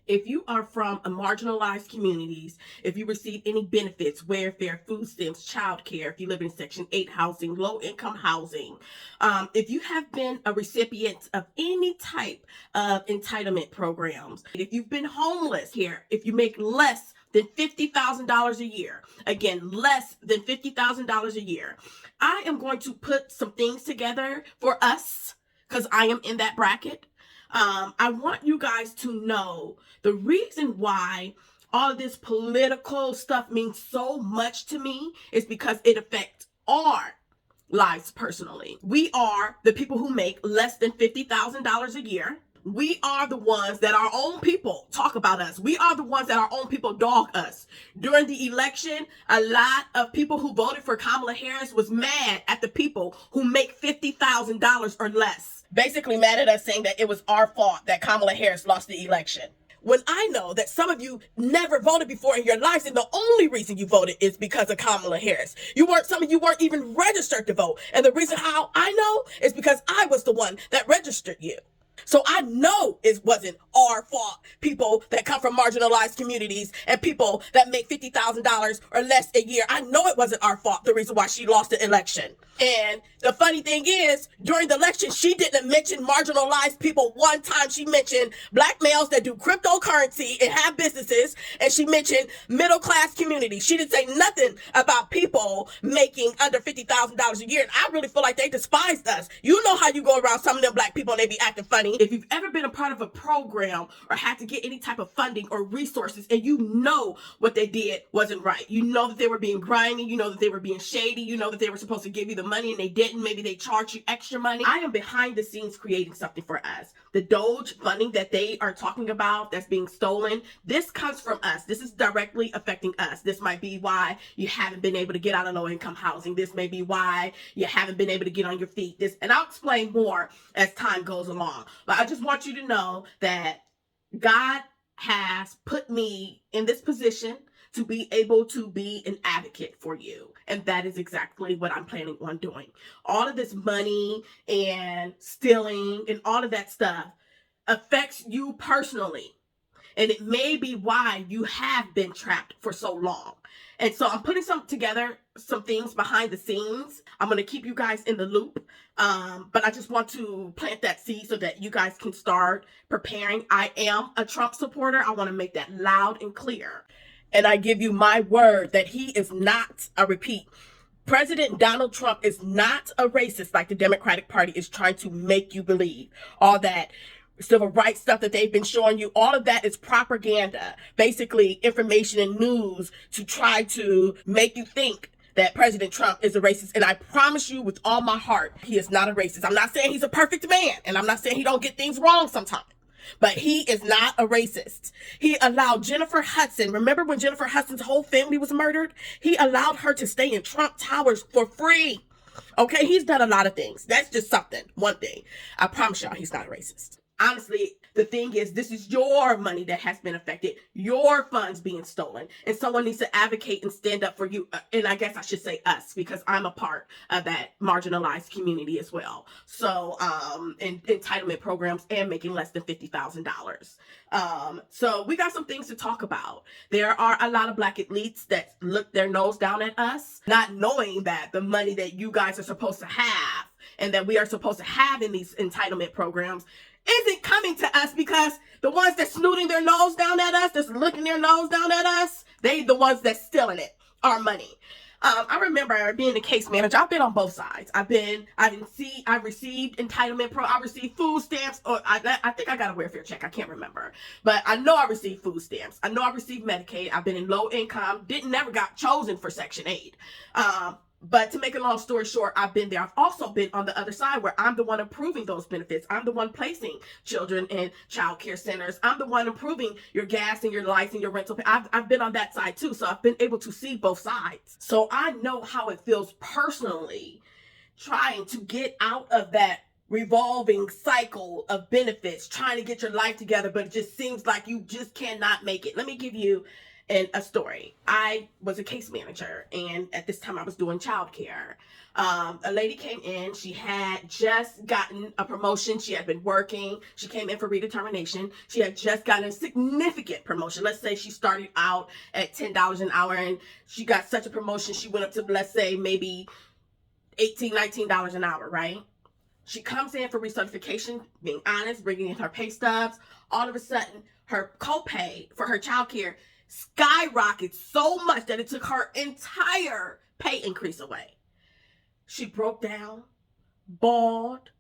If you are from a marginalized communities, if you receive any benefits, welfare, food stamps, child care, if you live in Section 8 housing, low income housing, if you have been a recipient of any type of entitlement programs, if you've been homeless here, if you make less than $50,000 a year, again, less than $50,000 a year, I am going to put some things together for us because I am in that bracket. I want you guys to know the reason why all of this political stuff means so much to me is because it affects our lives personally. We are the people who make less than $50,000 a year. We are the ones that our own people talk about us. We are the ones that our own people dog us. During the election, a lot of people who voted for Kamala Harris was mad at the people who make $50,000 or less. Basically mad at us, saying that it was our fault that Kamala Harris lost the election. When I know that some of you never voted before in your lives, and the only reason you voted is because of Kamala Harris. Some of you weren't even registered to vote. And the reason how I know is because I was the one that registered you. So I know it wasn't our fault, people that come from marginalized communities and people that make $50,000 or less a year. I know it wasn't our fault, the reason why she lost the election. And the funny thing is, during the election, she didn't mention marginalized people one time. She mentioned black males that do cryptocurrency and have businesses, and she mentioned middle-class community. She didn't say nothing about people making under $50,000 a year. And I really feel like they despised us. You know how you go around some of them black people and they be acting funny. If you've ever been a part of a program or had to get any type of funding or resources and you know what they did wasn't right, you know that they were being grimy, you know that they were being shady, you know that they were supposed to give you the money and they didn't, maybe they charged you extra money. I am behind the scenes creating something for us. The Doge funding that they are talking about that's being stolen, this comes from us. This is directly affecting us. This might be why you haven't been able to get out of low income housing. This may be why you haven't been able to get on your feet. And I'll explain more as time goes along. But I just want you to know that God has put me in this position to be able to be an advocate for you. And that is exactly what I'm planning on doing. All of this money and stealing and all of that stuff affects you personally. And it may be why you have been trapped for so long. And so I'm putting some things behind the scenes. I'm going to keep you guys in the loop. But I just want to plant that seed so that you guys can start preparing. I am a Trump supporter. I want to make that loud and clear. And I give you my word that he is not, I repeat, President Donald Trump is not a racist like the Democratic Party is trying to make you believe. All that civil rights stuff that they've been showing you, all of that is propaganda, basically information and news to try to make you think that President Trump is a racist. And I promise you with all my heart, he is not a racist. I'm not saying he's a perfect man, and I'm not saying he don't get things wrong sometimes. But he is not a racist. He allowed Jennifer Hudson, remember when Jennifer Hudson's whole family was murdered? He allowed her to stay in Trump Towers for free. Okay, he's done a lot of things. That's just something, one thing. I promise y'all he's not a racist. Honestly, the thing is, this is your money that has been affected, your funds being stolen, and someone needs to advocate and stand up for you. And I guess I should say us, because I'm a part of that marginalized community as well. So, in entitlement programs and making less than $50,000. So we got some things to talk about. There are a lot of black elites that look their nose down at us, not knowing that the money that you guys are supposed to have and that we are supposed to have in these entitlement programs isn't coming to us, because the ones that's snooting their nose down at us, that's looking their nose down at us, they the ones that's stealing it, our money. I remember being a case manager. I've been on both sides. I received entitlement I received food stamps, or I think I got a welfare check. I can't remember, but I know I received food stamps. I know I received Medicaid. I've been in low income. Never got chosen for Section 8. But to make a long story short, I've been there. I've also been on the other side where I'm the one approving those benefits. I'm the one placing children in child care centers. I'm the one approving your gas and your lights and your rental. I've been on that side too. So I've been able to see both sides. So I know how it feels personally trying to get out of that revolving cycle of benefits, trying to get your life together, but it just seems like you just cannot make it. Let me give you And a story. I was a case manager, and at this time I was doing childcare. A lady came in. She had just gotten a promotion. She had been working. She came in for redetermination. She had just gotten a significant promotion. Let's say she started out at $10 an hour, and she got such a promotion, she went up to, let's say, maybe $18, $19 an hour, right? She comes in for recertification, being honest, bringing in her pay stubs. All of a sudden, her copay for her childcare skyrocketed so much that it took her entire pay increase away. She broke down, bawled,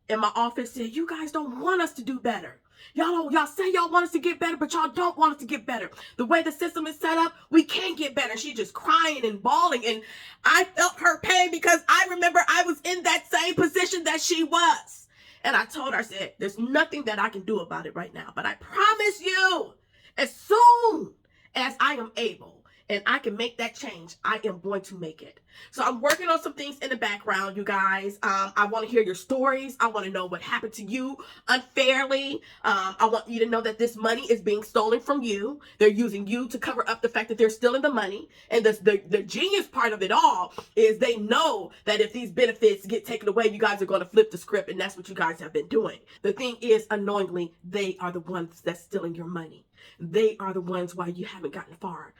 in my office, said, "You guys don't want us to do better. Y'all say y'all want us to get better, but y'all don't want us to get better. The way the system is set up, we can't get better." She just crying and bawling, and I felt her pain because I remember I was in that same position that she was. And I told her, I said, "There's nothing that I can do about it right now, but I promise you, as soon as I am able and I can make that change, I am going to make it." So I'm working on some things in the background, you guys. I want to hear your stories. I want to know what happened to you unfairly. I want you to know that this money is being stolen from you. They're using you to cover up the fact that they're stealing the money. And the genius part of it all is they know that if these benefits get taken away, you guys are going to flip the script, and that's what you guys have been doing. The thing is, unknowingly, they are the ones that's stealing your money. They are the ones why you haven't gotten far.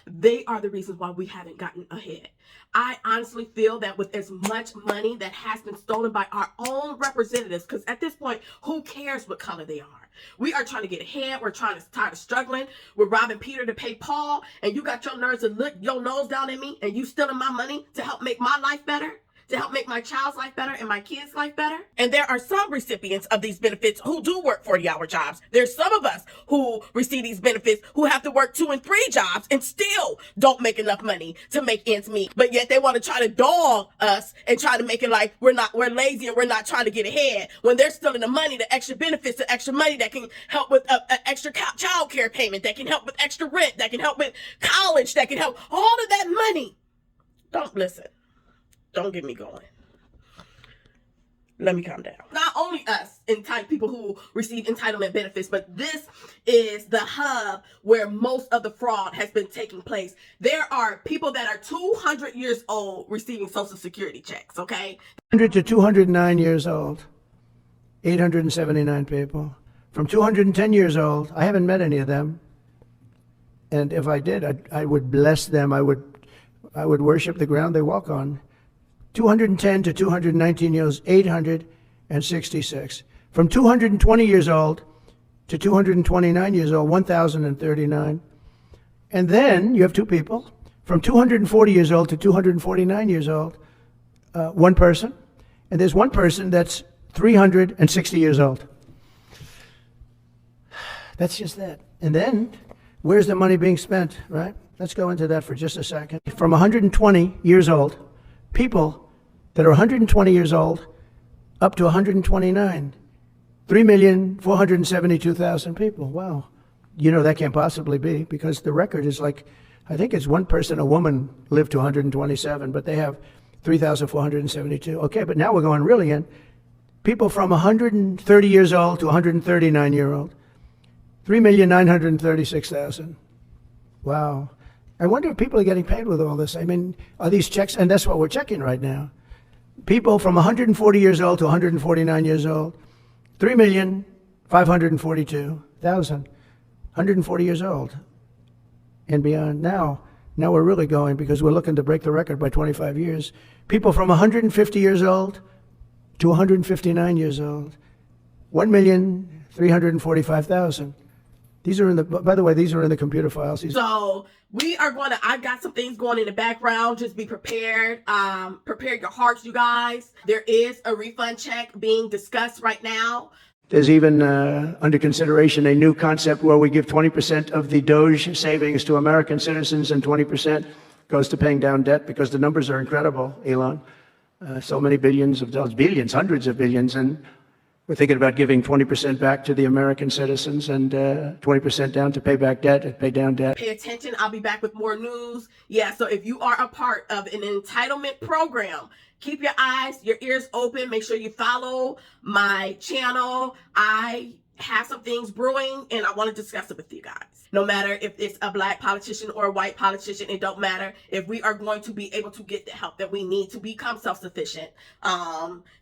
They are the reasons why we haven't gotten ahead. I honestly feel that with as much money that has been stolen by our own representatives, because at this point, who cares what color they are? We are trying to get ahead. We're tired of struggling. We're robbing Peter to pay Paul, and you got your nerves to look your nose down at me, and you stealing my money to help make my life better? To help make my child's life better and my kids' life better? And there are some recipients of these benefits who do work 40-hour jobs. There's some of us who receive these benefits who have to work 2 and 3 jobs and still don't make enough money to make ends meet. But yet they want to try to dog us and try to make it like we're lazy and we're not trying to get ahead, when they're stealing the money, the extra benefits, the extra money that can help with extra child care payment, that can help with extra rent, that can help with college, that can help all of that money. Don't listen. Don't get me going. Let me calm down. Not only us, people who receive entitlement benefits, but this is the hub where most of the fraud has been taking place. There are people that are 200 years old receiving Social Security checks, okay? 100 to 209 years old, 879 people. From 210 years old, I haven't met any of them. And if I did, I would bless them. I would worship the ground they walk on. 210 to 219 years old, 866. From 220 years old to 229 years old, 1,039. And then you have 2 people. From 240 years old to 249 years old, 1 person. And there's 1 person that's 360 years old. That's just that. And then, where's the money being spent, right? Let's go into that for just a second. From 120 years old, people that are 120 years old up to 129, 3,472,000 people. Wow. You know that can't possibly be, because the record is like, I think it's 1 person, a woman, lived to 127, but they have 3,472. Okay, but now we're going really in. People from 130 years old to 139 year old, 3,936,000. Wow. I wonder if people are getting paid with all this. I mean, are these checks? And that's what we're checking right now. People from 140 years old to 149 years old, 3,542,000. 140 years old and beyond. Now we're really going, because we're looking to break the record by 25 years. People from 150 years old to 159 years old, 1,345,000. These are by the way, these are in the computer files. So I've got some things going in the background. Just be prepared. Prepare your hearts, you guys. There is a refund check being discussed right now. There's even under consideration a new concept where we give 20% of the Doge savings to American citizens, and 20% goes to paying down debt, because the numbers are incredible, Elon. So many billions of dollars, billions, hundreds of billions, and we're thinking about giving 20% back to the American citizens and 20% down to pay back debt and pay down debt. Pay attention. I'll be back with more news. Yeah, so if you are a part of an entitlement program, keep your eyes, your ears open. Make sure you follow my channel. I have some things brewing, and I want to discuss it with you guys. No matter if it's a black politician or a white politician, it don't matter. If we are going to be able to get the help that we need to become self-sufficient,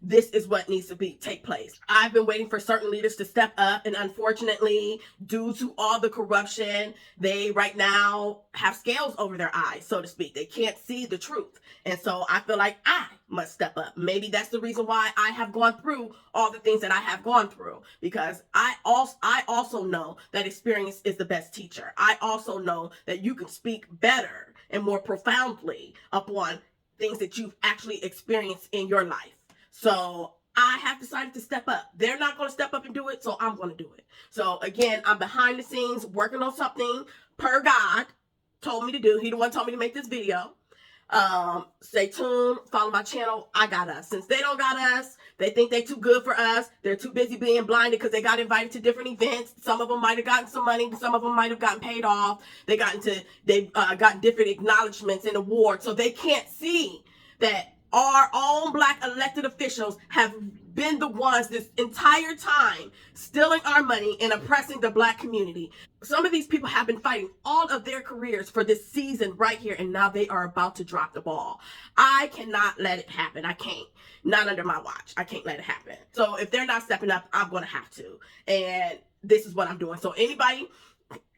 this is what needs to take place. I've been waiting for certain leaders to step up, and unfortunately, due to all the corruption, they right now have scales over their eyes, so to speak. They can't see the truth. And so I feel like I must step up. Maybe that's the reason why I have gone through all the things that I have gone through, because I also know that experience is the best teacher. I also know that you can speak better and more profoundly upon things that you've actually experienced in your life. So I have decided to step up. They're not going to step up and do it, so I'm going to do it. So again, I'm behind the scenes working on something per God told me to do. He the one told me to make this video. Stay tuned, follow my channel. I got us. Since they don't got us, they think they too good for us. They're too busy being blinded because they got invited to different events. Some of them might have gotten some money. Some of them might have gotten paid off. They've gotten different acknowledgments and awards. So they can't see that our own black elected officials have been the ones this entire time stealing our money and oppressing the black community. Some of these people have been fighting all of their careers for this season right here, and now they are about to drop the ball. I cannot let it happen. I can't. Not under my watch. I can't let it happen. So if they're not stepping up, I'm going to have to. And this is what I'm doing. So anybody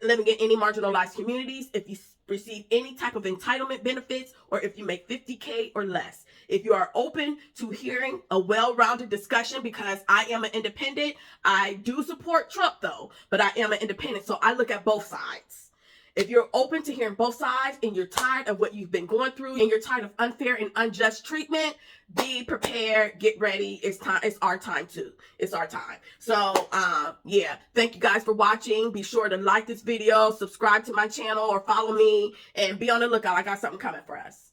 living in any marginalized communities, if you receive any type of entitlement benefits, or if you make $50K or less, if you are open to hearing a well-rounded discussion, because I am an independent, I do support Trump though, but I am an independent, so I look at both sides. If you're open to hearing both sides and you're tired of what you've been going through and you're tired of unfair and unjust treatment, be prepared, get ready. It's time. It's our time too. It's our time. So, yeah, thank you guys for watching. Be sure to like this video, subscribe to my channel, or follow me, and be on the lookout. I got something coming for us.